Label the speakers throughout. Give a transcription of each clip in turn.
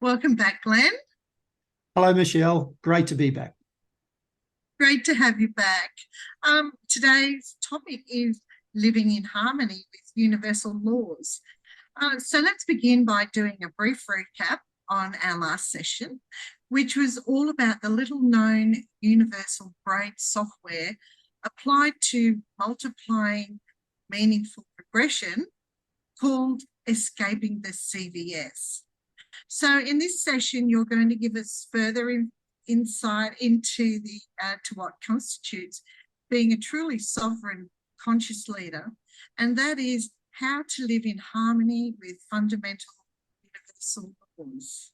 Speaker 1: Welcome back, Glenn.
Speaker 2: Hello, Michelle. Great to be back.
Speaker 1: Great to have you back. Today's topic is living in harmony with universal laws. So let's begin by doing a brief recap on our last session, which was all about the little known universal brain software applied to multiplying meaningful progression called escaping the CVS. So in this session, you're going to give us further insight into to what constitutes being a truly sovereign conscious leader, and that is how to live in harmony with fundamental universal laws.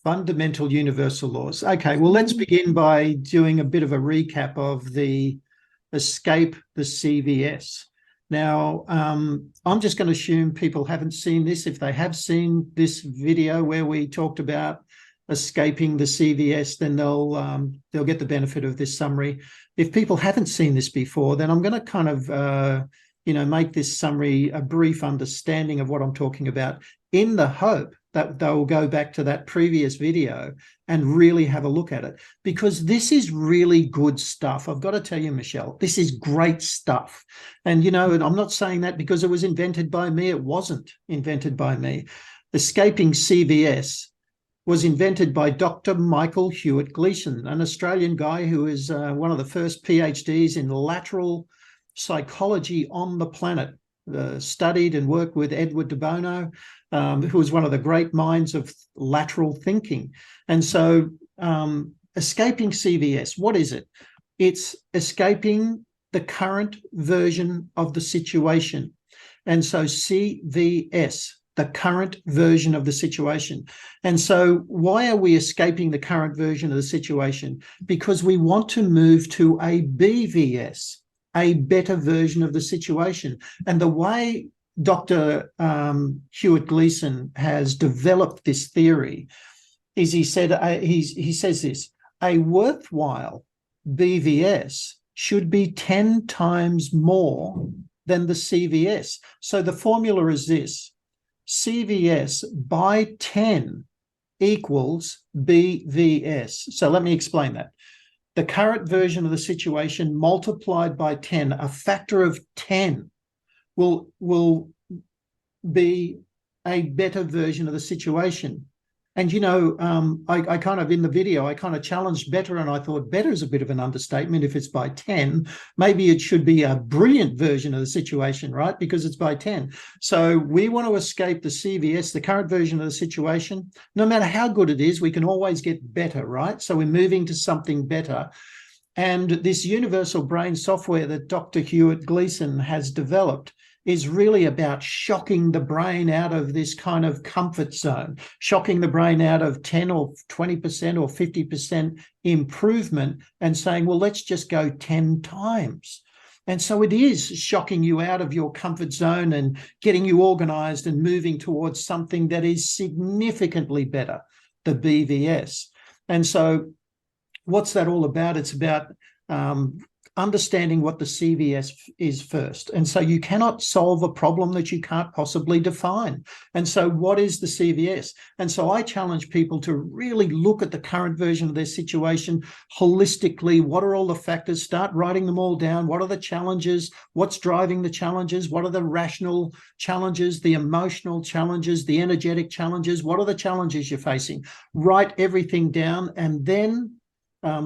Speaker 2: Fundamental universal laws. Okay, well, let's begin by doing a bit of a recap of the escape the CVS. Now, I'm just going to assume people haven't seen this. If they have seen this video where we talked about escaping the CVS, then they'll get the benefit of this summary. If people haven't seen this before, then I'm going to kind of make this summary a brief understanding of what I'm talking about, in the hope that they'll go back to that previous video and really have a look at it, because this is really good stuff. I've got to tell you, Michelle, this is great stuff. And, and I'm not saying that because it was invented by me. It wasn't invented by me. Escaping CVS was invented by Dr. Michael Hewitt Gleason, an Australian guy who is one of the first PhDs in lateral psychology on the planet. Studied and worked with Edward de Bono, who was one of the great minds of lateral thinking. And so escaping CVS, what is it? It's escaping the current version of the situation. And so CVS, the current version of the situation. And so why are we escaping the current version of the situation? Because we want to move to a BVS, a better version of the situation. And the way Dr. Hewitt Gleason has developed this theory is he says this: a worthwhile BVS should be 10 times more than the CVS. So the formula is this: CVS by 10 equals BVS. So let me explain that. The current version of the situation multiplied by 10, a factor of 10, will be a better version of the situation. And, I kind of, in the video, I kind of challenged better, and I thought better is a bit of an understatement. If it's by 10, maybe it should be a brilliant version of the situation, right? Because it's by 10. So we want to escape the CVS, the current version of the situation. No matter how good it is, we can always get better, right? So we're moving to something better. And this universal brain software that Dr. Hewitt Gleason has developed is really about shocking the brain out of this kind of comfort zone, shocking the brain out of 10 or 20% or 50% improvement and saying, well, let's just go 10 times. And so it is shocking you out of your comfort zone and getting you organized and moving towards something that is significantly better, the BVS. And so what's that all about? It's about understanding what the CVS is first. And so you cannot solve a problem that you can't possibly define. And so what is the CVS? And so I challenge people to really look at the current version of their situation holistically. What are all the factors? Start writing them all down. What are the challenges? What's driving the challenges? What are the rational challenges, the emotional challenges, the energetic challenges? What are the challenges you're facing? Write everything down and then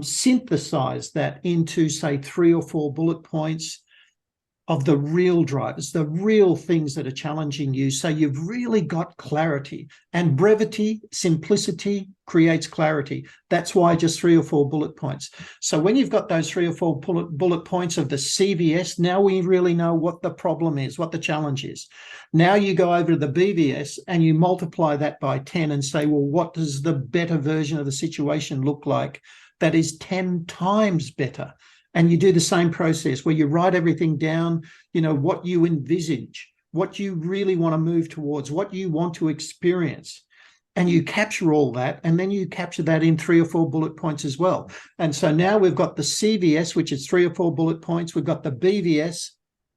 Speaker 2: synthesize that into, say, 3 or 4 bullet points of the real drivers, the real things that are challenging you. So you've really got clarity, and brevity, simplicity creates clarity. That's why just 3 or 4 bullet points. So when you've got those 3 or 4 bullet points of the CVS, now we really know what the problem is, what the challenge is. Now you go over to the BVS and you multiply that by 10 and say, well, what does the better version of the situation look like? That is 10 times better. And you do the same process where you write everything down, what you envisage, what you really want to move towards, what you want to experience. And you capture all that, and then you capture that in 3 or 4 bullet points as well. And so now we've got the CVS, which is 3 or 4 bullet points. We've got the BVS,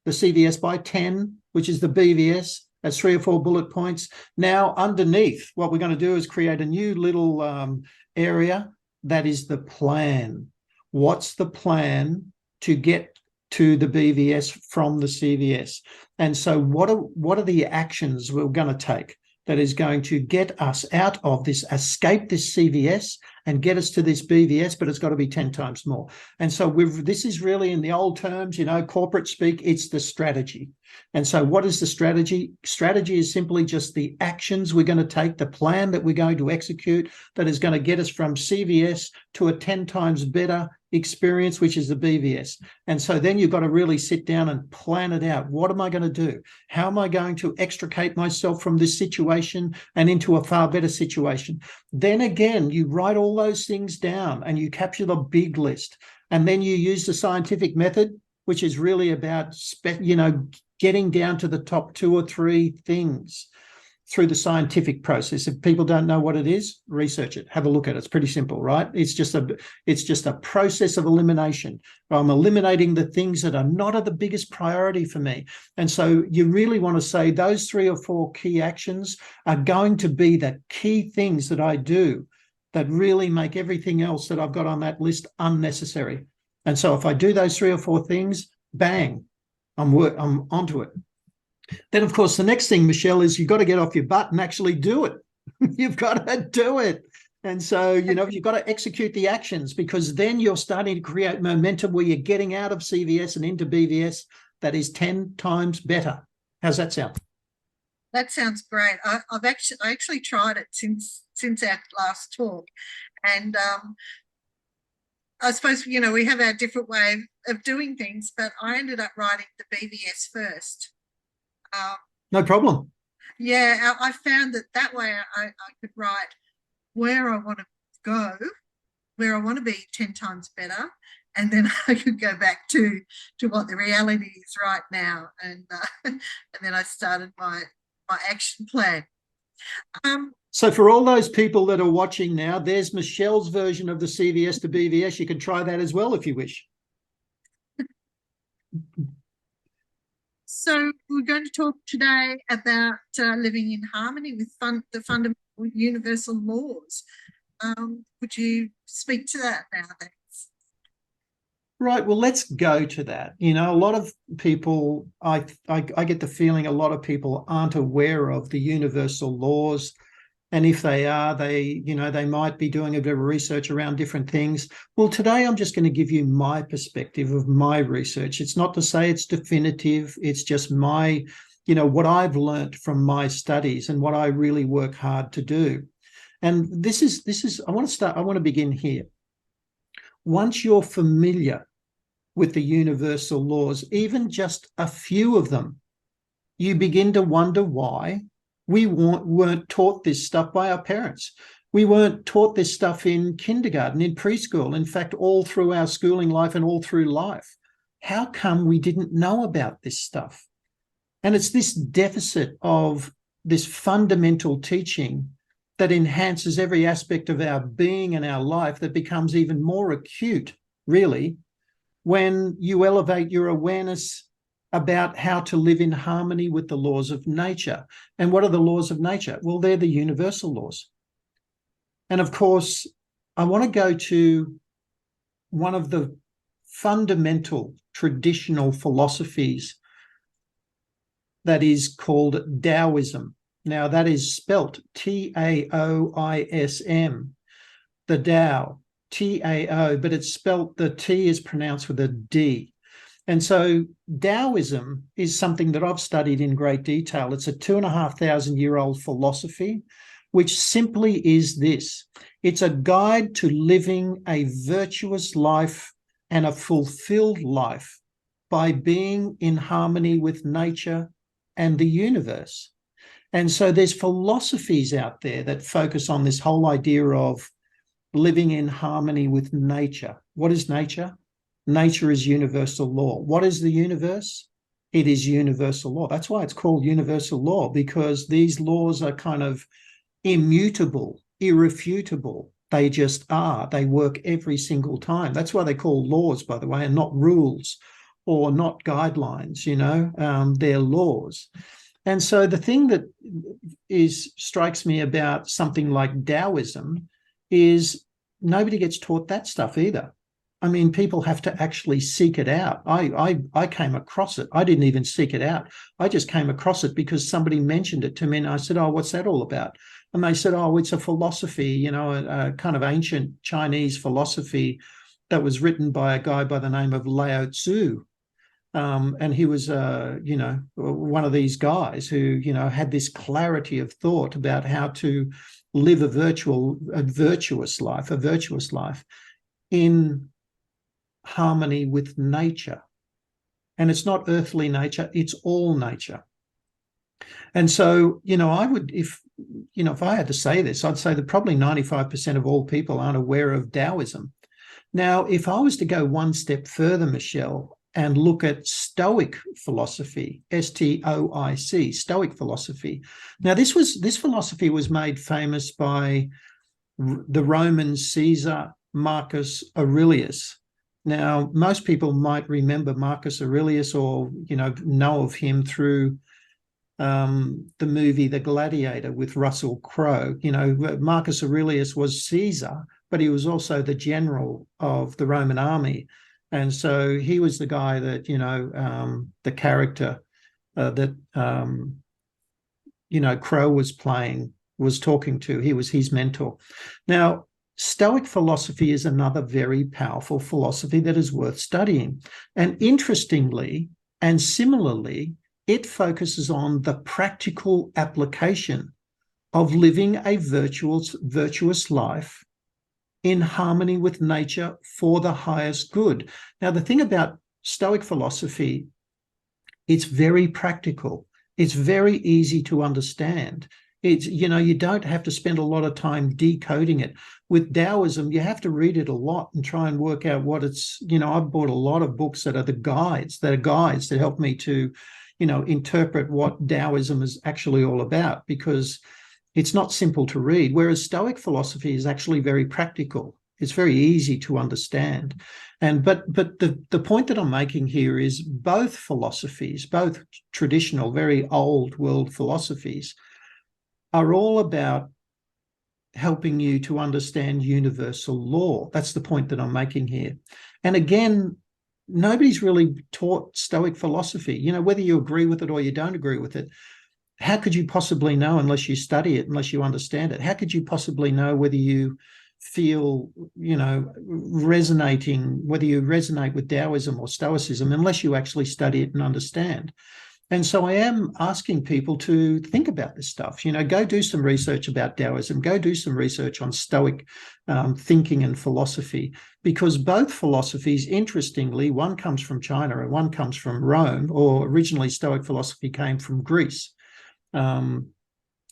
Speaker 2: the CVS by 10, which is the BVS, That's 3 or 4 bullet points. Now, underneath, what we're going to do is create a new little area that is the plan. What's the plan to get to the BVS from the CVS? And so what are the actions we're going to take that is going to get us out of this, escape this CVS and get us to this BVS, but it's got to be 10 times more. And so this is really, in the old terms, corporate speak, it's the strategy. And so what is the strategy? Strategy is simply just the actions we're going to take, the plan that we're going to execute that is going to get us from CVS to a 10 times better experience, which is the BVS. And so then you've got to really sit down and plan it out. What am I going to do? How am I going to extricate myself from this situation and into a far better situation? Then again, you write all those things down and you capture the big list. And then you use the scientific method, which is really about, getting down to the top 2 or 3 things through the scientific process. If people don't know what it is, research it, have a look at it. It's pretty simple, right? It's just a process of elimination. I'm eliminating the things that are not of the biggest priority for me. And so you really want to say those 3 or 4 key actions are going to be the key things that I do that really make everything else that I've got on that list unnecessary. And so if I do those 3 or 4 things, bang, I'm onto it. Then, of course, the next thing, Michelle, is you've got to get off your butt and actually do it. You've got to do it. And so, you've got to execute the actions, because then you're starting to create momentum where you're getting out of CVS and into BVS that is 10 times better. How's that sound?
Speaker 1: That sounds great. I actually tried it since our last talk, and I suppose, we have our different way of doing things, but I ended up writing the BVS first.
Speaker 2: No problem.
Speaker 1: Yeah, I found that way I could write where I want to go, where I want to be 10 times better, and then I could go back to what the reality is right now, and then I started my action plan.
Speaker 2: So for all those people that are watching now, there's Michelle's version of the CVS to BVS. You can try that as well if you wish.
Speaker 1: So we're going to talk today about living in harmony with the fundamental universal laws. Would you speak to that now, thanks?
Speaker 2: Right. Well, let's go to that. A lot of people, I get the feeling a lot of people aren't aware of the universal laws. And if they are, they might be doing a bit of research around different things. Well, today I'm just going to give you my perspective of my research. It's not to say it's definitive. It's just my, what I've learned from my studies and what I really work hard to do. And this is, I want to begin here. Once you're familiar with the universal laws, even just a few of them, you begin to wonder why we weren't taught this stuff by our parents. We weren't taught this stuff in kindergarten, in preschool, in fact, all through our schooling life and all through life. How come we didn't know about this stuff? And it's this deficit of this fundamental teaching that enhances every aspect of our being and our life that becomes even more acute, really, when you elevate your awareness about how to live in harmony with the laws of nature. And what are the laws of nature? Well, they're the universal laws. And of course, I want to go to one of the fundamental traditional philosophies that is called Taoism. Now, that is spelt Taoism, the Tao, Tao, but it's spelt, the T is pronounced with a D. And so Taoism is something that I've studied in great detail. It's a 2,500-year-old philosophy, which simply is this. It's a guide to living a virtuous life and a fulfilled life by being in harmony with nature and the universe. And so there's philosophies out there that focus on this whole idea of living in harmony with nature. What is nature? Nature is universal law. What is the universe? It is universal law. That's why it's called universal law, because these laws are kind of immutable, irrefutable. They just are. They work every single time. That's why they call laws, by the way, and not rules or not guidelines, they're laws. And so the thing that strikes me about something like Taoism is nobody gets taught that stuff either. I mean, people have to actually seek it out. I came across it. I didn't even seek it out. I just came across it because somebody mentioned it to me, and I said, "Oh, what's that all about?" And they said, "Oh, it's a philosophy, you know, a kind of ancient Chinese philosophy that was written by a guy by the name of Lao Tzu." And he was, you know, one of these guys who, you know, had this clarity of thought about how to live a virtuous life in harmony with nature. And it's not earthly nature, it's all nature. And so, you know, if I had to say this, I'd say that probably 95% of all people aren't aware of Taoism. Now, if I was to go one step further, Michelle, and look at Stoic philosophy, Stoic, Stoic philosophy. Now, this philosophy was made famous by the Roman Caesar Marcus Aurelius. Now, most people might remember Marcus Aurelius, or know of him through the movie The Gladiator with Russell Crowe. You know, Marcus Aurelius was Caesar, but he was also the general of the Roman army. And so he was the guy that, the character that, Crowe was talking to. He was his mentor. Now, Stoic philosophy is another very powerful philosophy that is worth studying. And interestingly and similarly, it focuses on the practical application of living a virtuous life in harmony with nature for the highest good. Now, the thing about Stoic philosophy, it's very practical. It's very easy to understand. It's, you don't have to spend a lot of time decoding it. With Taoism, you have to read it a lot and try and work out what it's, I've bought a lot of books that are guides that help me to, interpret what Taoism is actually all about, because it's not simple to read, whereas Stoic philosophy is actually very practical. It's very easy to understand. But the point that I'm making here is both philosophies, both traditional, very old world philosophies, are all about helping you to understand universal law. That's the point that I'm making here. And again, nobody's really taught Stoic philosophy. Whether you agree with it or you don't agree with it, how could you possibly know unless you study it, unless you understand it? How could you possibly know whether you feel, whether you resonate with Taoism or Stoicism, unless you actually study it and understand? And so I am asking people to think about this stuff. Go do some research about Taoism, go do some research on Stoic thinking and philosophy, because both philosophies, interestingly, one comes from China and one comes from Rome, or originally Stoic philosophy came from Greece. It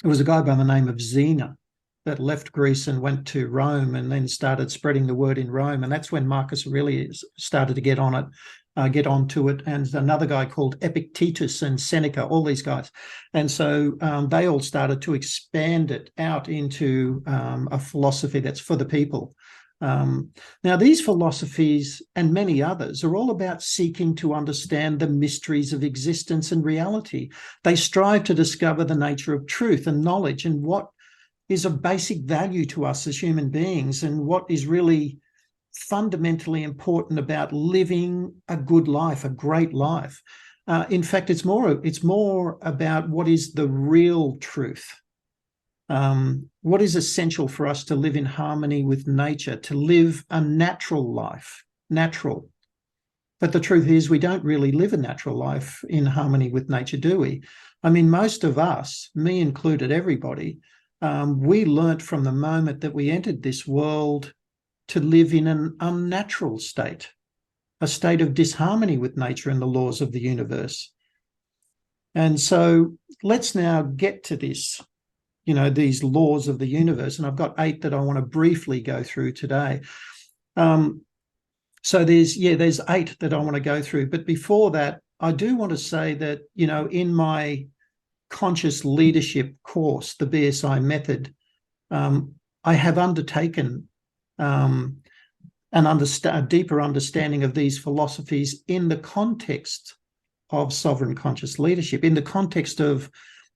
Speaker 2: was a guy by the name of Zeno that left Greece and went to Rome and then started spreading the word in Rome. And that's when Marcus Aurelius started to get onto it. And another guy called Epictetus and Seneca, all these guys. And so they all started to expand it out into a philosophy that's for the people. Now, these philosophies and many others are all about seeking to understand the mysteries of existence and reality. They strive to discover the nature of truth and knowledge and what is of basic value to us as human beings, and what is really fundamentally important about living a good life, a great life. In fact, it's more about what is the real truth. What is essential for us to live in harmony with nature, to live a natural life, natural. But the truth is, we don't really live a natural life in harmony with nature, do we? I mean, most of us, me included, everybody, we learnt from the moment that we entered this world to live in an unnatural state, a state of disharmony with nature and the laws of the universe. And so let's now get to this, these laws of the universe. And I've got 8 that I want to briefly go through today. So there's 8 that I want to go through. But before that, I do want to say that, in my conscious leadership course, the BSI method, I have undertaken a deeper understanding of these philosophies in the context of sovereign conscious leadership in the context of,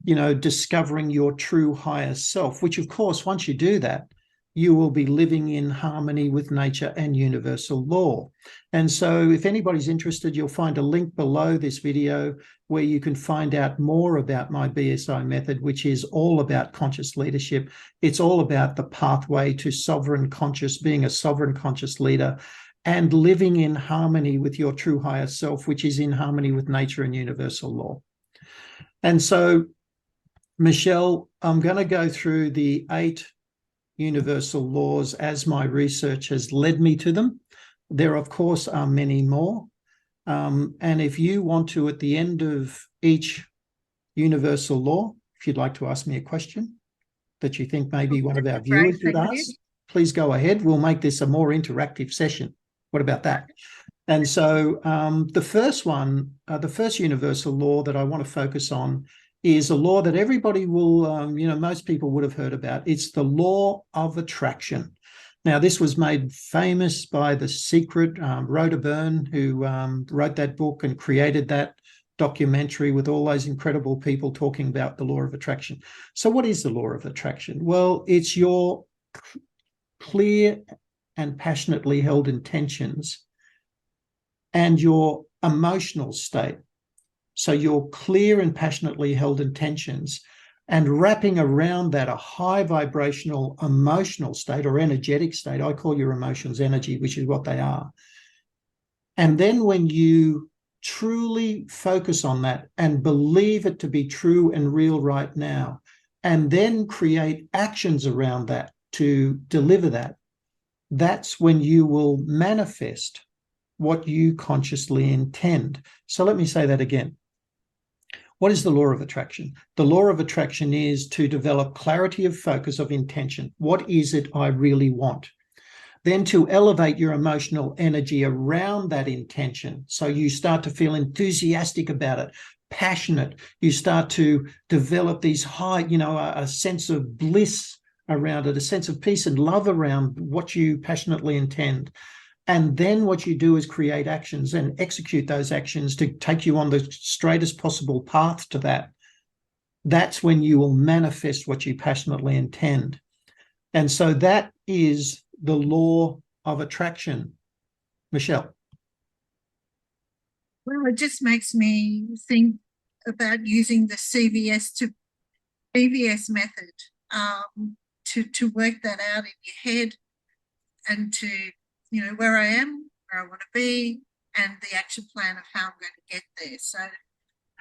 Speaker 2: discovering your true higher self, which of course, once you do that, you will be living in harmony with nature and universal law. And so if anybody's interested, you'll find a link below this video where you can find out more about my BSI method, which is all about conscious leadership. It's all about the pathway to being a sovereign conscious leader and living in harmony with your true higher self, which is in harmony with nature and universal law. And so, Michelle, I'm going to go through the 8 universal laws as my research has led me to them. There, of course, are many more. And if you want to, at the end of each universal law, if you'd like to ask me a question that you think maybe one of our viewers would ask, please go ahead. We'll make this a more interactive session. What about that? And so the first one, the first universal law that I want to focus on is a law that everybody will, most people would have heard about. It's the law of attraction. Now, this was made famous by The Secret, Rhoda Byrne, who wrote that book and created that documentary with all those incredible people talking about the law of attraction. So what is the law of attraction? Well, it's your clear and passionately held intentions and your emotional state. So your clear and passionately held intentions and wrapping around that a high vibrational emotional state or energetic state. I call your emotions energy, which is what they are. And then when you truly focus on that and believe it to be true and real right now, and then create actions around that to deliver that, that's when you will manifest what you consciously intend. So let me say that again. What is the law of attraction? The law of attraction is to develop clarity of focus of intention. What is it I really want? Then to elevate your emotional energy around that intention. So you start to feel enthusiastic about it, passionate. You start to develop these high, a sense of bliss around it, a sense of peace and love around what you passionately intend. And then what you do is create actions and execute those actions to take you on the straightest possible path to that. That's when you will manifest what you passionately intend. And so that is the law of attraction. Michelle.
Speaker 1: Well, it just makes me think about using the CVS to BVS method to work that out in your head and to where I am, where I want to be, and the action plan of how I'm going to get there. So,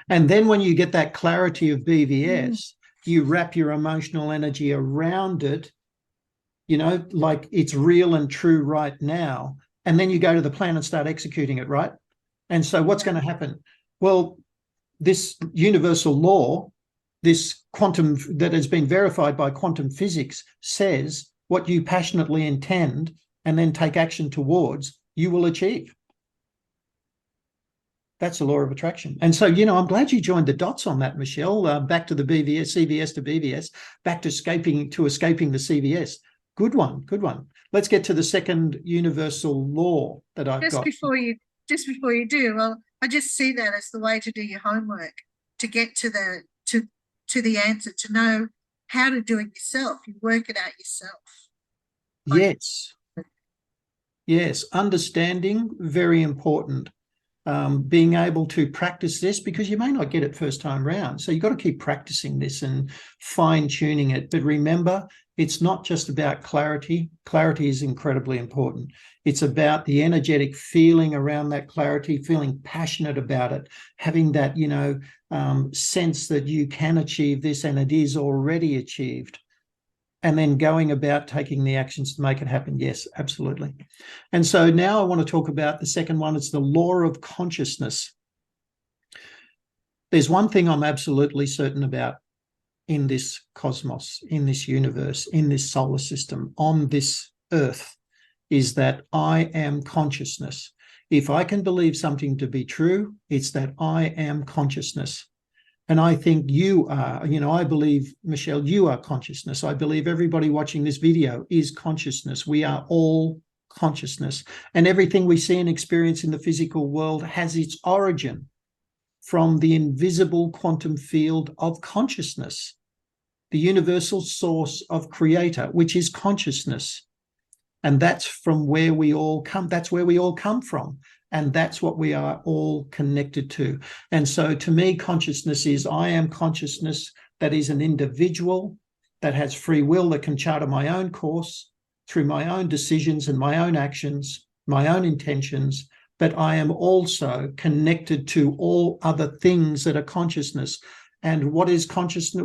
Speaker 2: and then when you get that clarity of BVS, you wrap your emotional energy around it, like it's real and true right now. And then you go to the plan and start executing it, right? And so what's going to happen? Well, this universal law, this quantum that has been verified by quantum physics, says what you passionately intend and then take action towards, you will achieve. That's the law of attraction. And so, I'm glad you joined the dots on that, Michelle. Back to the BVS, CVS to BVS, back to escaping the CVS. Good one, good one. Let's get to the second universal law that I've got.
Speaker 1: Just before you do, well, I just see that as the way to do your homework, to get to the answer, to know how to do it yourself. You work it out yourself.
Speaker 2: Yes. Yes, understanding, very important. Being able to practice this, because you may not get it first time round. So you've got to keep practicing this and fine-tuning it. But remember, it's not just about clarity. Clarity is incredibly important. It's about the energetic feeling around that clarity, feeling passionate about it, having that, sense that you can achieve this and it is already achieved. And then going about taking the actions to make it happen. Yes, absolutely. And so now I want to talk about the second one. It's the law of consciousness. There's one thing I'm absolutely certain about in this cosmos, in this universe, in this solar system, on this earth, is that I am consciousness. If I can believe something to be true, it's that I am consciousness. And I think you are, I believe, Michelle, you are consciousness. I believe everybody watching this video is consciousness. We are all consciousness. And everything we see and experience in the physical world has its origin from the invisible quantum field of consciousness, the universal source of creator, which is consciousness. And that's from where we all come. That's where we all come from. And that's what we are all connected to. And so to me, consciousness is, I am consciousness that is an individual that has free will, that can charter my own course through my own decisions and my own actions, my own intentions, but I am also connected to all other things that are consciousness. And what is consciousness?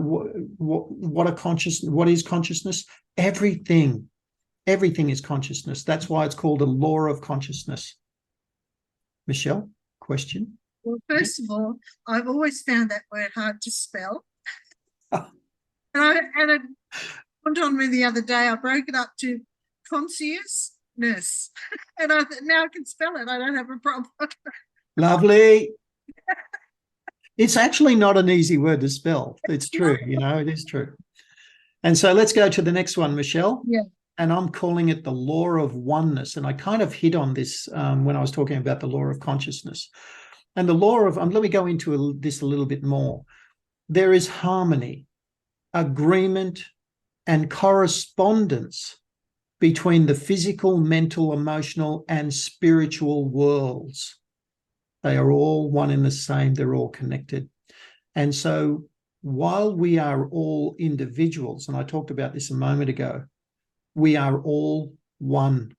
Speaker 2: What is consciousness? Everything. Everything is consciousness. That's why it's called a law of consciousness. Michelle, question?
Speaker 1: Well, first of all, I've always found that word hard to spell.
Speaker 2: Oh.
Speaker 1: And it went on me the other day. I broke it up to consciousness. And now I can spell it. I don't have a problem.
Speaker 2: Lovely. It's actually not an easy word to spell. It's true, it is true. And so let's go to the next one, Michelle.
Speaker 1: Yeah.
Speaker 2: And I'm calling it the law of oneness. And I kind of hit on this when I was talking about the law of consciousness. And the law of, let me go into this a little bit more. There is harmony, agreement, and correspondence between the physical, mental, emotional, and spiritual worlds. They are all one and the same. They're all connected. And so while we are all individuals, and I talked about this a moment ago, we are all one.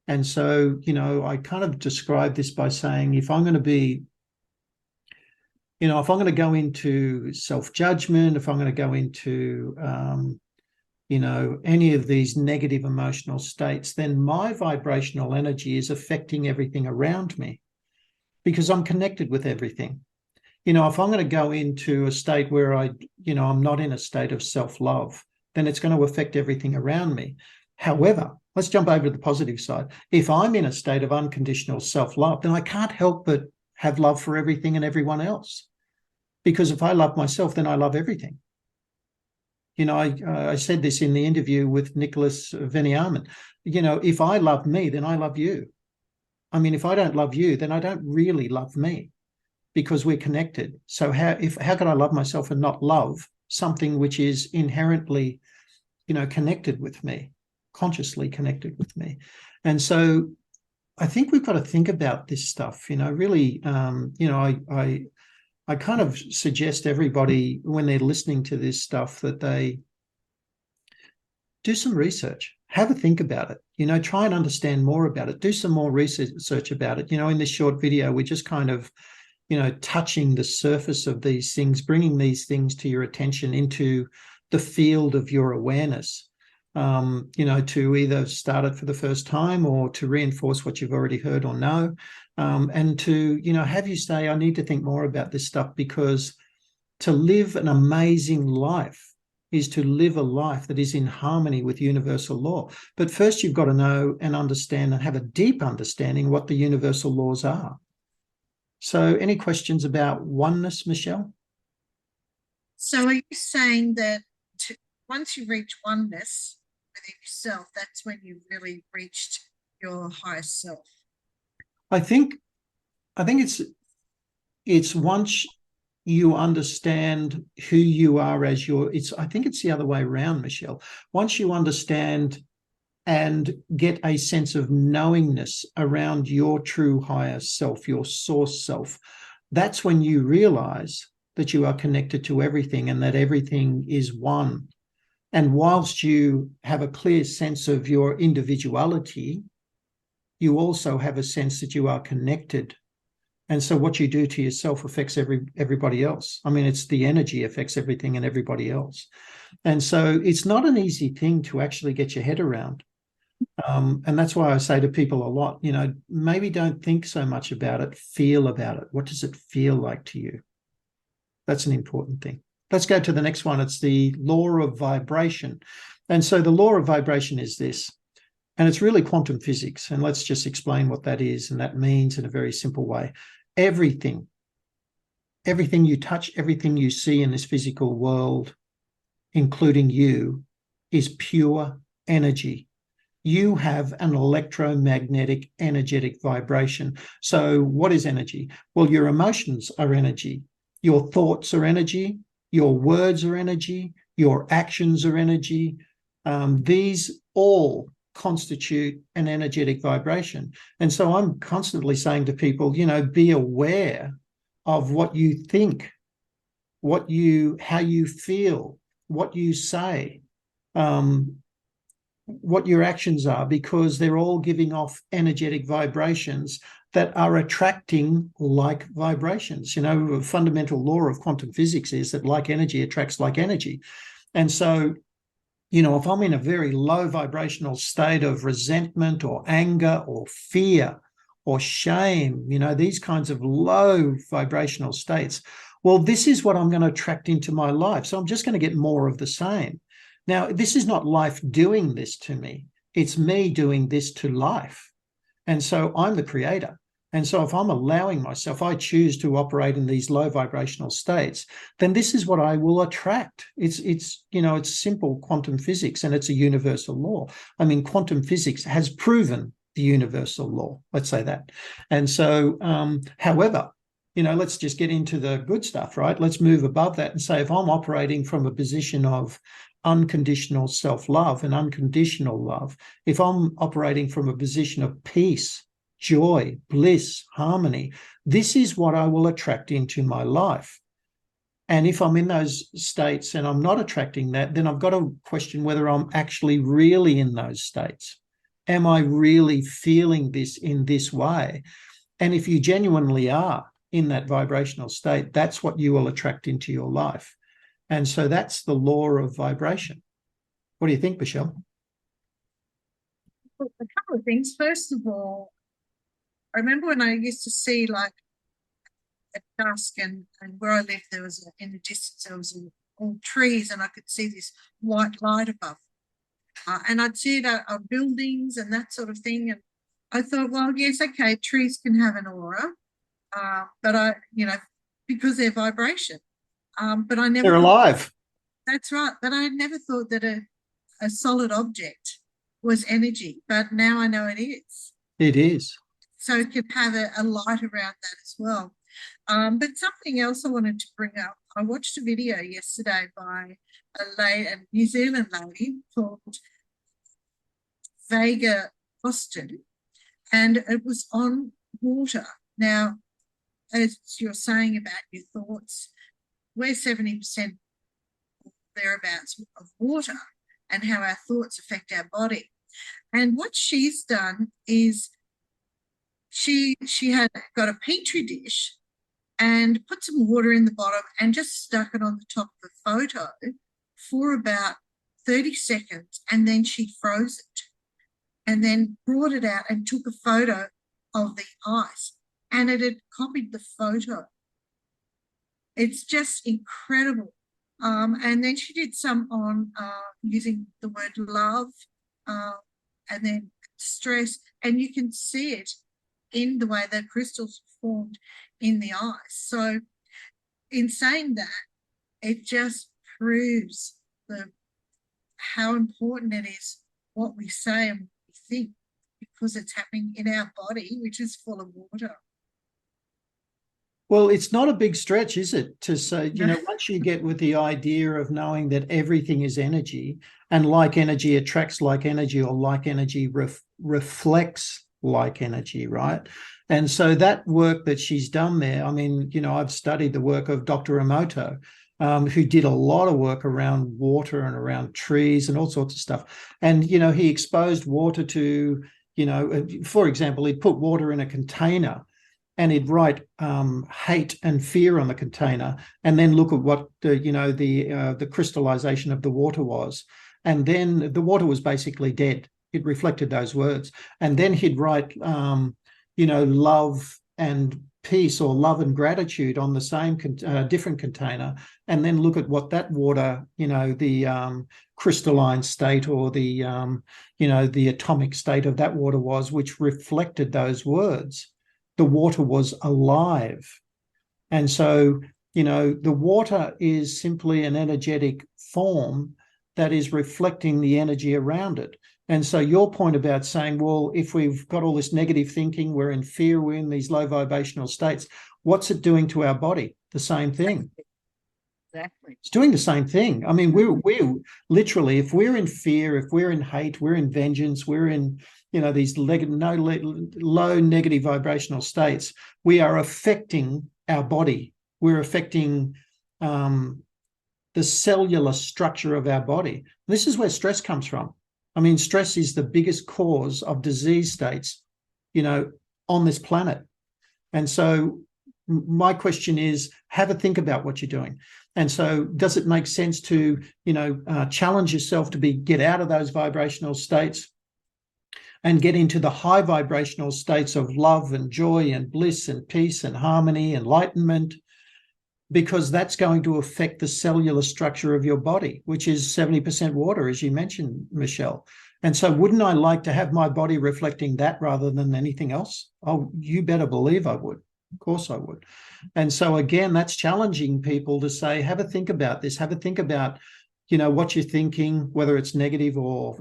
Speaker 2: And so, I kind of describe this by saying, if I'm going to be, if I'm going to go into self-judgment, if I'm going to go into, any of these negative emotional states, then my vibrational energy is affecting everything around me because I'm connected with everything. If I'm going to go into a state where I'm not in a state of self-love, then it's going to affect everything around me. However, let's jump over to the positive side. If I'm in a state of unconditional self-love, then I can't help but have love for everything and everyone else. Because if I love myself, then I love everything. I said this in the interview with Nicholas Veniamin. If I love me, then I love you. I mean, if I don't love you, then I don't really love me because we're connected. So how could I love myself and not love something which is inherently, connected with me, consciously connected with me? And so I think we've got to think about this stuff, really, I kind of suggest everybody when they're listening to this stuff that they do some research, have a think about it, try and understand more about it, do some more research about it. In this short video, we're just kind of, touching the surface of these things, bringing these things to your attention into the field of your awareness, to either start it for the first time or to reinforce what you've already heard or know, and to, have you say, I need to think more about this stuff, because to live an amazing life is to live a life that is in harmony with universal law. But first, you've got to know and understand and have a deep understanding what the universal laws are. So any questions about oneness, Michelle?
Speaker 1: So are you saying that once you reach oneness within yourself, that's when you've really reached your highest self?
Speaker 2: I think it's once you understand who you are as I think it's the other way around, Michelle. Once you understand and get a sense of knowingness around your true higher self, your source self, that's when you realize that you are connected to everything and that everything is one. And whilst you have a clear sense of your individuality, you also have a sense that you are connected. And so what you do to yourself affects everybody else. I mean, it's the energy affects everything and everybody else. And so it's not an easy thing to actually get your head around. And that's why I say to people a lot, maybe don't think so much about it, feel about it. What does it feel like to you? That's an important thing. Let's go to the next one. It's the law of vibration. And so the law of vibration is this, and it's really quantum physics. And let's just explain what that is and that means in a very simple way. Everything you touch, everything you see in this physical world, including you, is pure energy. you have an electromagnetic energetic vibration. So what is energy? Well, your emotions are energy. Your thoughts are energy. Your words are energy. Your actions are energy. These all constitute an energetic vibration. And so I'm constantly saying to people, be aware of what you think, how you feel, what you say, what your actions are, because they're all giving off energetic vibrations that are attracting like vibrations. A fundamental law of quantum physics is that like energy attracts like energy. And so, if I'm in a very low vibrational state of resentment or anger or fear or shame, these kinds of low vibrational states, well, this is what I'm going to attract into my life. So I'm just going to get more of the same. Now, this is not life doing this to me. It's me doing this to life. And so I'm the creator. And so if I'm allowing myself, I choose to operate in these low vibrational states, then this is what I will attract. It's simple quantum physics, and it's a universal law. I mean, quantum physics has proven the universal law, let's say that. And so, however, let's just get into the good stuff, right? Let's move above that and say, if I'm operating from a position of unconditional self-love and unconditional love, if I'm operating from a position of peace, joy, bliss, harmony, this is what I will attract into my life. And if I'm in those states and I'm not attracting that, then I've got to question whether I'm actually really in those states. Am I really feeling this in this way? And if you genuinely are in that vibrational state, that's what you will attract into your life. And so that's the law of vibration. What do you think, Michelle?
Speaker 1: Well, a couple of things. First of all, I remember when I used to see, like, at dusk, and where I lived, there was in the distance, there was all trees, and I could see this white light above. And I'd see it on buildings and that sort of thing. And I thought, well, yes, okay, trees can have an aura, but because they're vibration. But I never.
Speaker 2: They're alive.
Speaker 1: That's right. But I never thought that a solid object was energy. But now I know it is.
Speaker 2: It is.
Speaker 1: So it can have a light around that as well. But something else I wanted to bring up. I watched a video yesterday by a New Zealand lady called Vega Austin, and it was on water. Now, as you're saying about your thoughts, we're 70% thereabouts of water, and how our thoughts affect our body. And what she's done is she had got a petri dish and put some water in the bottom and just stuck it on the top of the photo for about 30 seconds, and then she froze it and then brought it out and took a photo of the ice, and it had copied the photo. It's just incredible. And then she did some on using the word love, and then stress, and you can see it in the way that crystals formed in the ice. So in saying that, it just proves how important it is what we say and what we think, because it's happening in our body, which is full of water.
Speaker 2: Well, it's not a big stretch, is it, to say, once you get with the idea of knowing that everything is energy, and like energy attracts like energy, or like energy reflects like energy, right? And so that work that she's done there, I mean, I've studied the work of Dr. Emoto, who did a lot of work around water and around trees and all sorts of stuff. And, he exposed water to, for example, he'd put water in a container, and he'd write hate and fear on the container, and then look at what the crystallization of the water was. And then the water was basically dead. It reflected those words. And then he'd write, love and peace, or love and gratitude, on the same different container, and then look at what that water, the crystalline state, or the atomic state of that water was, which reflected those words. The water was alive. And so, the water is simply an energetic form that is reflecting the energy around it. And so your point about saying, well, if we've got all this negative thinking, we're in fear, we're in these low vibrational states, what's it doing to our body? The same thing.
Speaker 1: Exactly.
Speaker 2: It's doing the same thing. I mean, we're literally, if we're in fear, if we're in hate, we're in vengeance, we're in, these low negative vibrational states, we are affecting our body. We're affecting the cellular structure of our body. This is where stress comes from. I mean, stress is the biggest cause of disease states, on this planet. And so my question is, have a think about what you're doing. And so does it make sense to, challenge yourself to get out of those vibrational states and get into the high vibrational states of love and joy and bliss and peace and harmony, enlightenment, because that's going to affect the cellular structure of your body, which is 70% water, as you mentioned, Michelle. And so wouldn't I like to have my body reflecting that rather than anything else? Oh, you better believe I would. Of course I would. And so again, that's challenging people to say, have a think about this, have a think about, what you're thinking, whether it's negative or,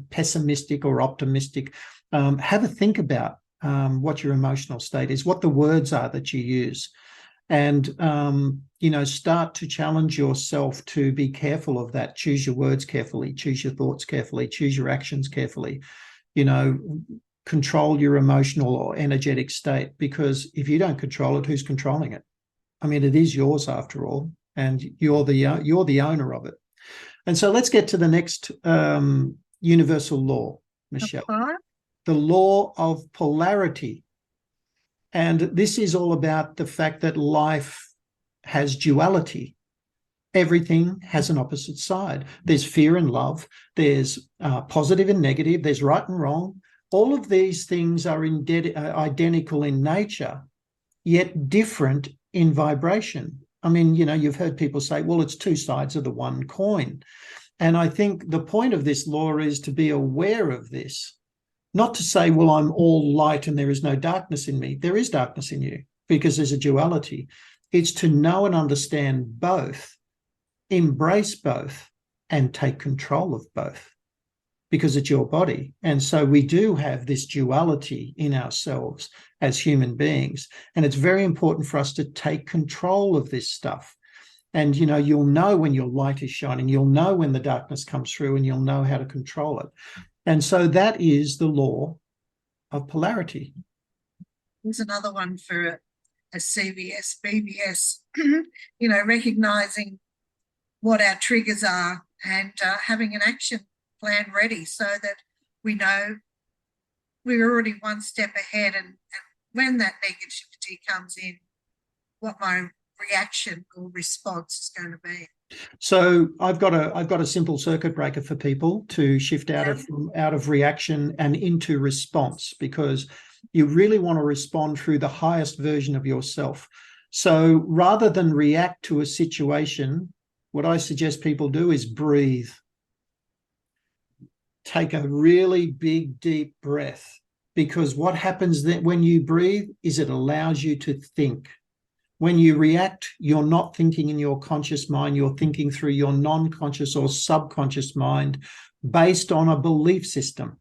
Speaker 2: pessimistic or optimistic. Have a think about what your emotional state is, what the words are that you use. And, start to challenge yourself to be careful of that. Choose your words carefully, choose your thoughts carefully, choose your actions carefully, control your emotional or energetic state, because if you don't control it, who's controlling it? I mean, it is yours after all, and you're the owner of it. And so let's get to the next universal law, Michelle. The law of polarity. And this is all about the fact that life has duality. Everything has an opposite side. There's fear and love. There's positive and negative. There's right and wrong. All of these things are identical in nature, yet different in vibration. I mean, you've heard people say, well, it's two sides of the one coin. And I think the point of this law is to be aware of this. Not to say, well, I'm all light and there is no darkness in me. There is darkness in you because there's a duality. It's to know and understand both, embrace both, and take control of both because it's your body. And so we do have this duality in ourselves as human beings. And it's very important for us to take control of this stuff. And, you'll know when your light is shining, you'll know when the darkness comes through, and you'll know how to control it. And so that is the law of polarity.
Speaker 1: There's another one for a CVS, BBS, recognizing what our triggers are and having an action plan ready so that we know we're already one step ahead. And when that negativity comes in, what my reaction or response is going to be.
Speaker 2: So I've got a simple circuit breaker for people to shift out of reaction and into response, because you really want to respond through the highest version of yourself. So rather than react to a situation, what I suggest people do is breathe. Take a really big, deep breath, because what happens then when you breathe is it allows you to think. When you react, you're not thinking in your conscious mind, you're thinking through your non-conscious or subconscious mind based on a belief system.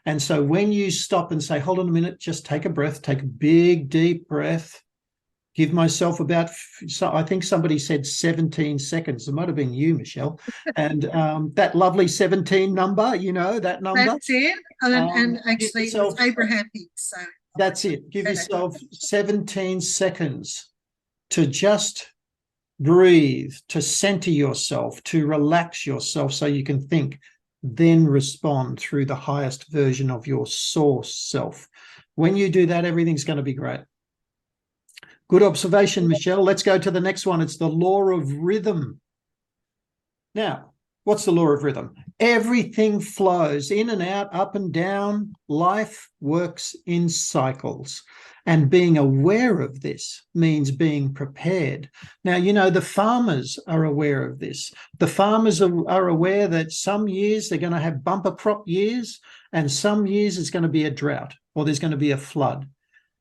Speaker 2: And so when you stop and say, hold on a minute, just take a breath, take a big, deep breath, give myself about, I think somebody said 17 seconds. It might have been you, Michelle. And that lovely 17 number, that number.
Speaker 1: That's it. And actually, it was Abraham Hicks. So
Speaker 2: that's it. Give yourself 17 seconds to just breathe, to center yourself, to relax yourself so you can think, then respond through the highest version of your source self. When you do that, everything's going to be great. Good observation, Michelle. Let's go to the next one. It's the law of rhythm. Now, what's the law of rhythm? Everything flows in and out, up and down. Life works in cycles. And being aware of this means being prepared. Now, the farmers are aware of this. The farmers are aware that some years they're going to have bumper crop years, and some years it's going to be a drought or there's going to be a flood.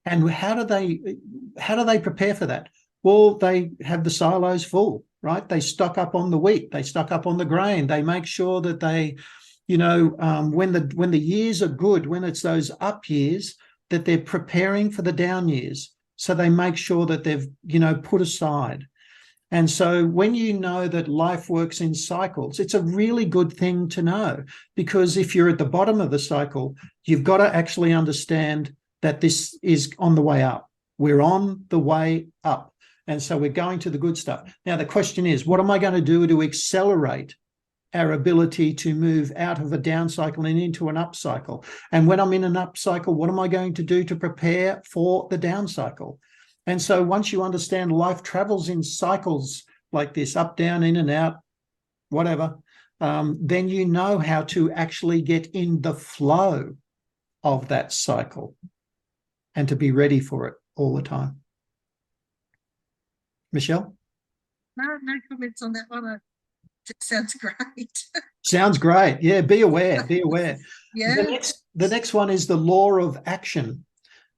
Speaker 2: And how do they prepare for that? Well, they have the silos full. right? They stock up on the wheat, they stock up on the grain, they make sure that they, when the years are good, when it's those up years, that they're preparing for the down years. So they make sure that they've, put aside. And so when you know that life works in cycles, it's a really good thing to know, because if you're at the bottom of the cycle, you've got to actually understand that this is on the way up. We're on the way up. And so we're going to the good stuff. Now, the question is, what am I going to do to accelerate our ability to move out of a down cycle and into an up cycle? And when I'm in an up cycle, what am I going to do to prepare for the down cycle? And so once you understand life travels in cycles like this, up, down, in and out, whatever, then you know how to actually get in the flow of that cycle and to be ready for it all the time. Michelle?
Speaker 1: No comments on that one. It sounds great.
Speaker 2: Sounds great. Yeah, be aware, be aware.
Speaker 1: Yeah.
Speaker 2: The next one is the law of action.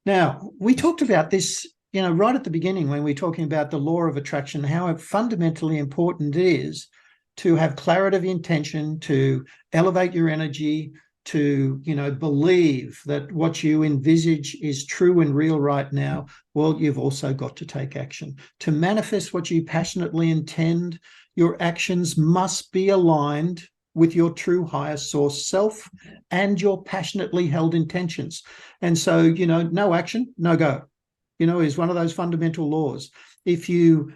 Speaker 2: Now, we talked about this, right at the beginning when we're talking about the law of attraction, how fundamentally important it is to have clarity of intention, to elevate your energy, to, believe that what you envisage is true and real right now. Well, you've also got to take action. To manifest what you passionately intend, your actions must be aligned with your true higher source self and your passionately held intentions. And so, no action, no go, is one of those fundamental laws. If you've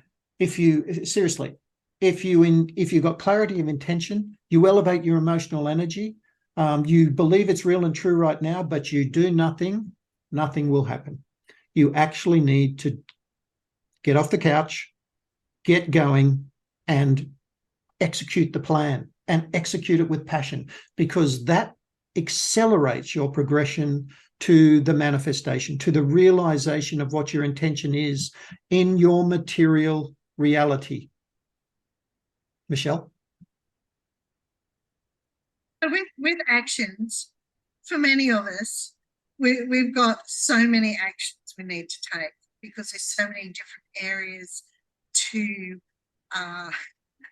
Speaker 2: got clarity of intention, you elevate your emotional energy, you believe it's real and true right now, but you do nothing, nothing will happen. You actually need to get off the couch, get going, and execute the plan, and execute it with passion, because that accelerates your progression to the manifestation, to the realization of what your intention is in your material reality. Michelle?
Speaker 1: With actions, for many of us, we've got so many actions we need to take, because there's so many different areas to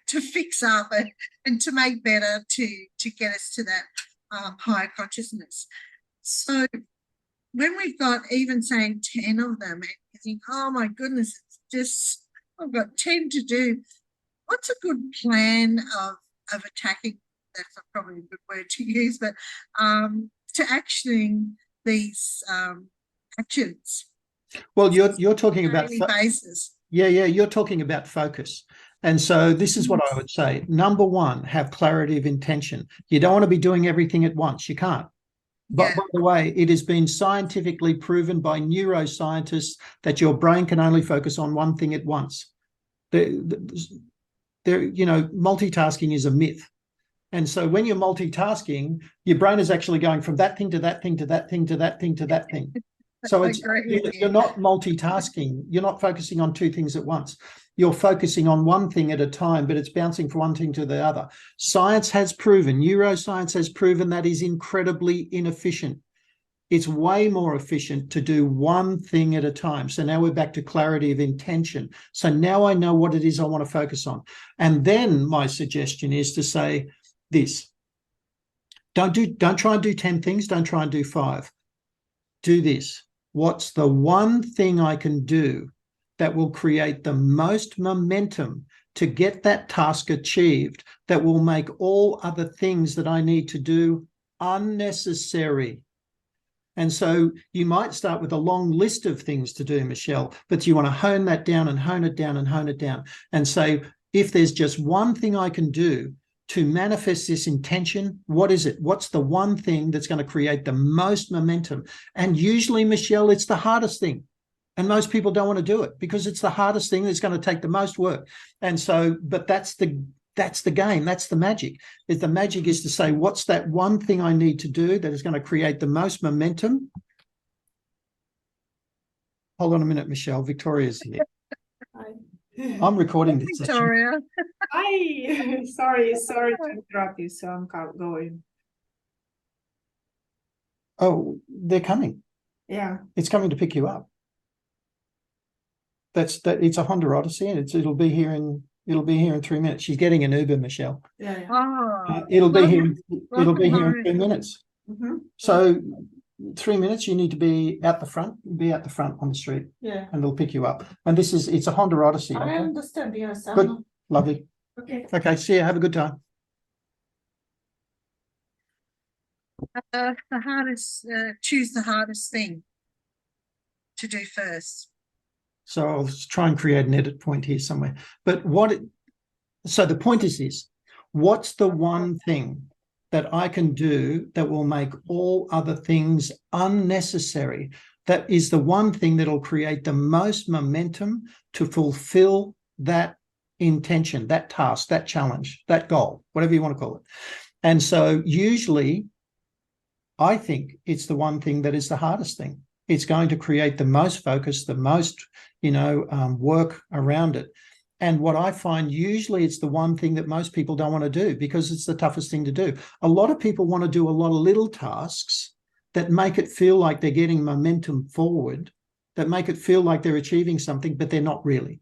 Speaker 1: fix up and to make better, to get us to that higher consciousness. So when we've got even saying 10 of them, and you think, oh my goodness, it's just, I've got 10 to do. What's a good plan of attacking? That's not probably a good word to use, but to actioning these actions.
Speaker 2: Well, you're talking about
Speaker 1: daily basis.
Speaker 2: Yeah, you're talking about focus. And so this is what I would say. Number one, have clarity of intention. You don't want to be doing everything at once. You can't. But by the way, it has been scientifically proven by neuroscientists that your brain can only focus on one thing at once. Multitasking is a myth. And so when you're multitasking, your brain is actually going from that thing to that thing to that thing to that thing to that thing. So you're not multitasking. You're not focusing on two things at once. You're focusing on one thing at a time, but it's bouncing from one thing to the other. Science has proven, neuroscience has proven, that is incredibly inefficient. It's way more efficient to do one thing at a time. So now we're back to clarity of intention. So now I know what it is I want to focus on. And then my suggestion is to say this. Don't try and do 10 things. Don't try and do 5. Do this. What's the one thing I can do that will create the most momentum to get that task achieved, that will make all other things that I need to do unnecessary? And so you might start with a long list of things to do, Michelle, but you want to hone that down and hone it down and hone it down and say, if there's just one thing I can do to manifest this intention, what is it? What's the one thing that's going to create the most momentum? And usually, Michelle, it's the hardest thing. And most people don't want to do it because it's the hardest thing that's going to take the most work. And so, but that's the game. That's the magic. The magic is to say, what's that one thing I need to do that is going to create the most momentum? Hold on a minute, Michelle. Victoria's here.
Speaker 3: Hi.
Speaker 2: I'm recording this.
Speaker 1: Victoria.
Speaker 3: Hi. Sorry to interrupt you. So I'm going.
Speaker 2: Oh, they're coming.
Speaker 3: Yeah.
Speaker 2: It's coming to pick you up. It's a Honda Odyssey, and it'll be here in It'll be here in 3 minutes. She's getting an Uber, Michelle.
Speaker 3: Yeah.
Speaker 1: Oh,
Speaker 2: It'll be here. It'll
Speaker 1: welcome
Speaker 2: be here in
Speaker 1: home.
Speaker 2: 2 minutes.
Speaker 3: Mhm.
Speaker 2: So 3 minutes, you need to be out the front. Be out the front on the street,
Speaker 3: Yeah.
Speaker 2: and they'll pick you up. And it's a Honda Odyssey.
Speaker 3: I
Speaker 2: Okay?
Speaker 3: understand. Yes.
Speaker 2: Good. Lovely.
Speaker 3: Okay.
Speaker 2: Okay. See you. Have a good time.
Speaker 1: Choose the hardest thing to do first.
Speaker 2: So I'll try and create an edit point here somewhere. But so the point is this: what's the one thing that I can do that will make all other things unnecessary? That is the one thing that'll create the most momentum to fulfill that intention, that task, that challenge, that goal, whatever you want to call it. And so usually I think it's the one thing that is the hardest thing. It's going to create the most focus, the most, work around it. And what I find usually it's the one thing that most people don't want to do because it's the toughest thing to do. A lot of people want to do a lot of little tasks that make it feel like they're getting momentum forward, that make it feel like they're achieving something, but they're not really.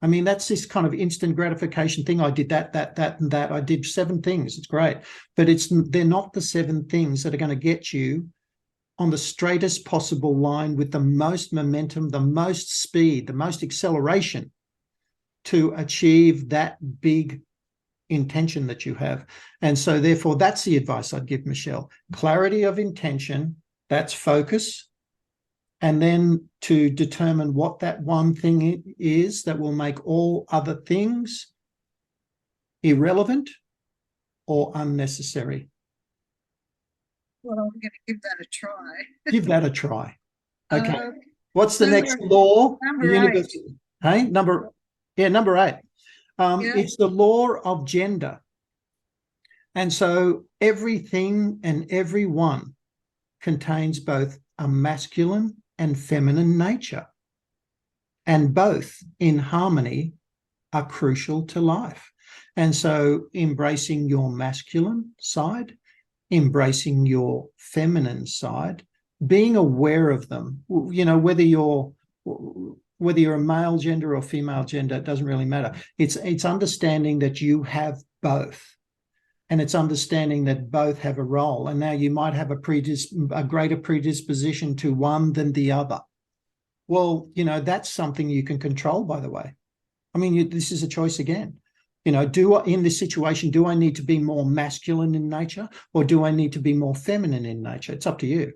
Speaker 2: I mean, that's this kind of instant gratification thing. I did that, and that. I did 7 things. It's great. But they're not the 7 things that are going to get you on the straightest possible line with the most momentum, the most speed, the most acceleration to achieve that big intention that you have. And so therefore, that's the advice I'd give Michelle. Clarity of intention, that's focus. And then to determine what that one thing is that will make all other things irrelevant or unnecessary.
Speaker 1: Well, I'm going to give that a try.
Speaker 2: Give that a try. Okay.
Speaker 1: Uh,
Speaker 2: What's the
Speaker 1: number-
Speaker 2: next law?
Speaker 1: number
Speaker 2: The
Speaker 1: 8.
Speaker 2: universal. Hey, number 8.
Speaker 1: Yeah.
Speaker 2: It's the law of gender. And so everything and everyone contains both a masculine and feminine nature. And both in harmony are crucial to life. And so embracing your masculine side, embracing your feminine side, being aware of them, whether you're a male gender or female gender, it doesn't really matter. It's understanding that you have both. And it's understanding that both have a role. And now you might have a greater predisposition to one than the other. Well, that's something you can control, by the way. I mean, this is a choice again. In this situation, do I need to be more masculine in nature or do I need to be more feminine in nature? It's up to you.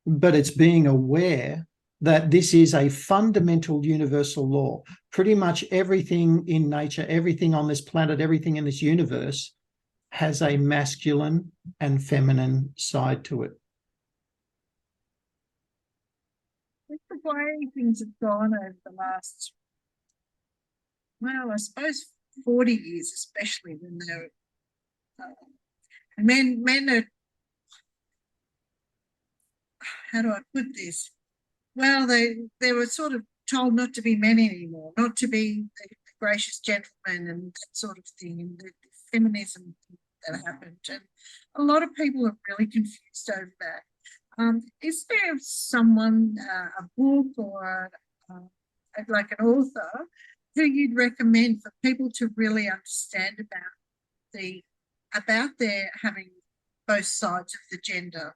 Speaker 2: But it's being aware that this is a fundamental universal law. Pretty much everything in nature, everything on this planet, everything in this universe has a masculine and feminine side to it.
Speaker 1: With the way things have gone over the last, I suppose 40 years, especially when they're men are, how do I put this? Well, they were sort of told not to be men anymore, not to be the gracious gentleman and that sort of thing, and the feminism that happened. And a lot of people are really confused over that. Is there someone, a book or like an author who you'd recommend for people to really understand about their having both sides of the gender?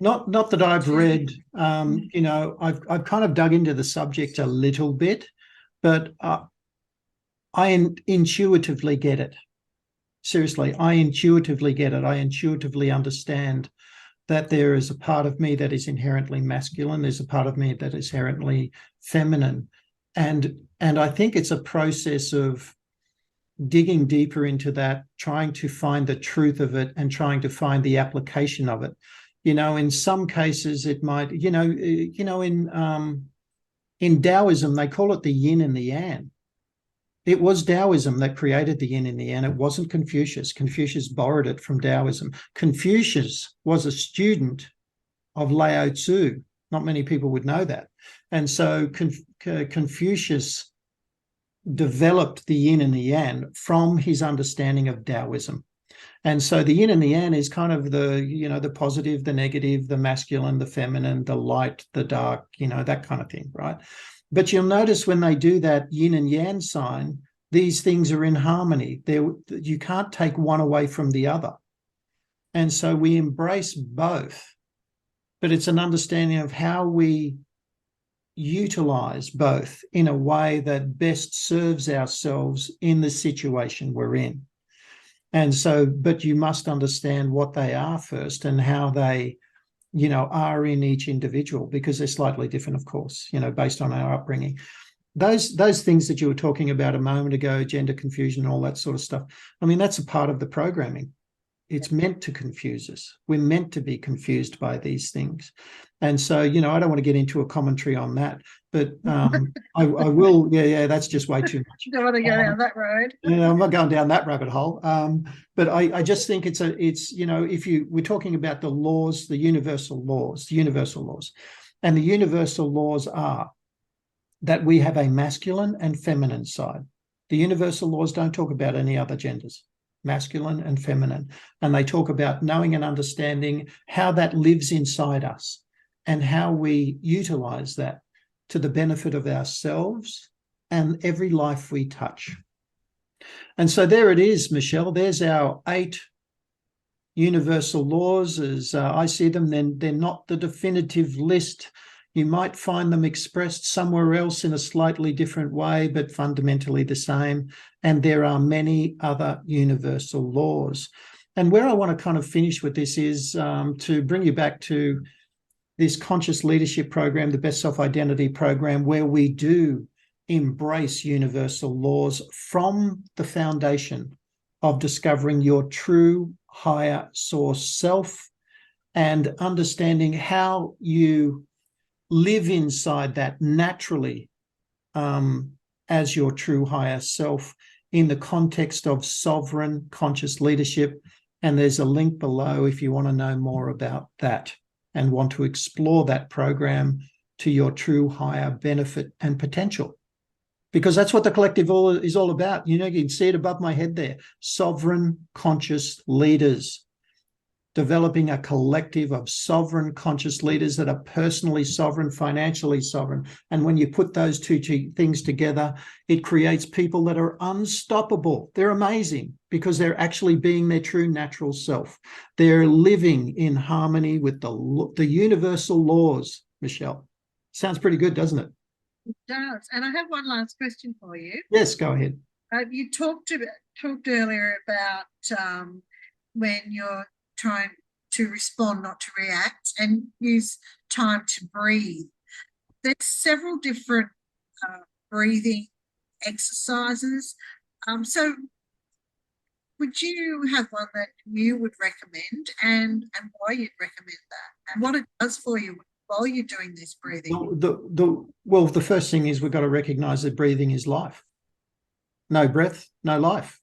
Speaker 2: Not that I've read. I've kind of dug into the subject a little bit, but I intuitively get it. Seriously, I intuitively get it. I intuitively understand that there is a part of me that is inherently masculine. There's a part of me that is inherently feminine. And I think it's a process of digging deeper into that, trying to find the truth of it and trying to find the application of it. In some cases it might, in Taoism, they call it the yin and the yang. It was Taoism that created the yin and the yang. It wasn't Confucius. Confucius borrowed it from Taoism. Confucius was a student of Lao Tzu. Not many people would know that. And so Confucius developed the yin and the yang from his understanding of Taoism. And so the yin and the yang is kind of the positive, the negative, the masculine, the feminine, the light, the dark, that kind of thing, right? But you'll notice when they do that yin and yang sign, these things are in harmony. You can't take one away from the other. And so we embrace both, but it's an understanding of how we utilize both in a way that best serves ourselves in the situation we're in. And so, but you must understand what they are first and how they, are in each individual, because they're slightly different, of course, based on our upbringing. Those things that you were talking about a moment ago, gender confusion and all that sort of stuff, I mean, that's a part of the programming. It's meant to confuse us. We're meant to be confused by these things. And so, I don't want to get into a commentary on that, but I will. Yeah, that's just way too much.
Speaker 1: You don't want to go down that road.
Speaker 2: I'm not going down that rabbit hole. But I just think it's we're talking about the laws, the universal laws, and the universal laws are that we have a masculine and feminine side. The universal laws don't talk about any other genders, masculine and feminine. And they talk about knowing and understanding how that lives inside us and how we utilize that to the benefit of ourselves and every life we touch. And so there it is, Michelle. There's our 8 universal laws as I see them. Then they're not the definitive list. You might find them expressed somewhere else in a slightly different way, but fundamentally the same. And there are many other universal laws. And where I want to kind of finish with this is to bring you back to this conscious leadership program, the Best Self-Identity program, where we do embrace universal laws from the foundation of discovering your true higher source self and understanding how you live inside that naturally as your true higher self in the context of sovereign conscious leadership. And there's a link below if you want to know more about that and want to explore that program to your true higher benefit and potential. Because that's what the collective is all about. You can see it above my head there. Sovereign conscious leaders. Developing a collective of sovereign conscious leaders that are personally sovereign, financially sovereign. And when you put those two things together, it creates people that are unstoppable. They're amazing because they're actually being their true natural self. They're living in harmony with the universal laws, Michelle. Sounds pretty good, doesn't it?
Speaker 1: It does. And I have one last question for you.
Speaker 2: Yes, go ahead.
Speaker 1: You talked earlier about when you're trying to respond, not to react, and use time to breathe. There's several different breathing exercises. So would you have one that you would recommend and why you'd recommend that and what it does for you while you're doing this breathing?
Speaker 2: Well, the first thing is we've got to recognize that breathing is life. No breath, no life.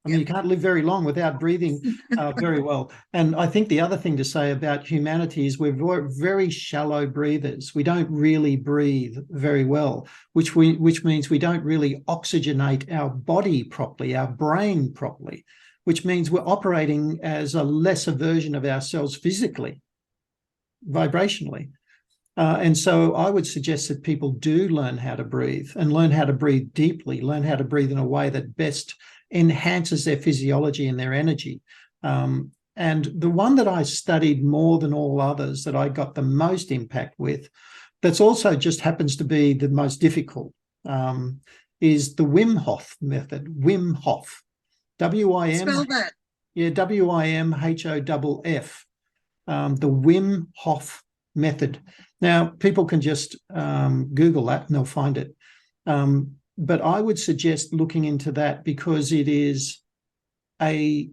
Speaker 2: I mean, you can't live very long without breathing very well. And I think the other thing to say about humanity is we're very shallow breathers. We don't really breathe very well, which means we don't really oxygenate our body properly, our brain properly, which means we're operating as a lesser version of ourselves physically, vibrationally. And so I would suggest that people do learn how to breathe and learn how to breathe deeply, learn how to breathe in a way that best enhances their physiology and their energy. And the one that I studied more than all others that I got the most impact with, that's also just happens to be the most difficult, is the Wim Hof method. Wim Hof. W-I-M.
Speaker 1: Spell that.
Speaker 2: Yeah, W-I-M-H-O-F-F. The Wim Hof method. Now, people can just Google that and they'll find it. But I would suggest looking into that because it is a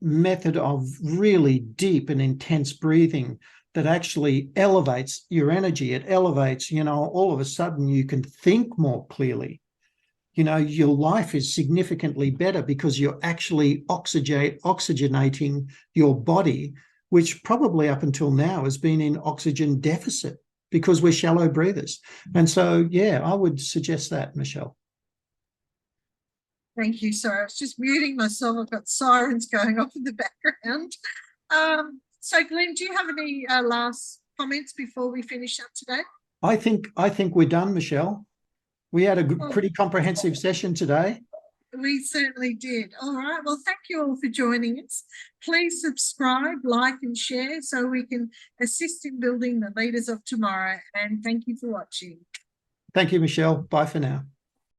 Speaker 2: method of really deep and intense breathing that actually elevates your energy. It elevates, all of a sudden you can think more clearly. Your life is significantly better because you're actually oxygenating your body, which probably up until now has been in oxygen deficit because we're shallow breathers. And so, yeah, I would suggest that, Michelle.
Speaker 1: Thank you. Sorry, I was just muting myself. I've got sirens going off in the background. So, Glen, do you have any last comments before we finish up today?
Speaker 2: I think we're done, Michelle. We had a pretty comprehensive session today.
Speaker 1: We certainly did. All right. Well, thank you all for joining us. Please subscribe, like, and share so we can assist in building the leaders of tomorrow. And thank you for watching.
Speaker 2: Thank you, Michelle. Bye for now.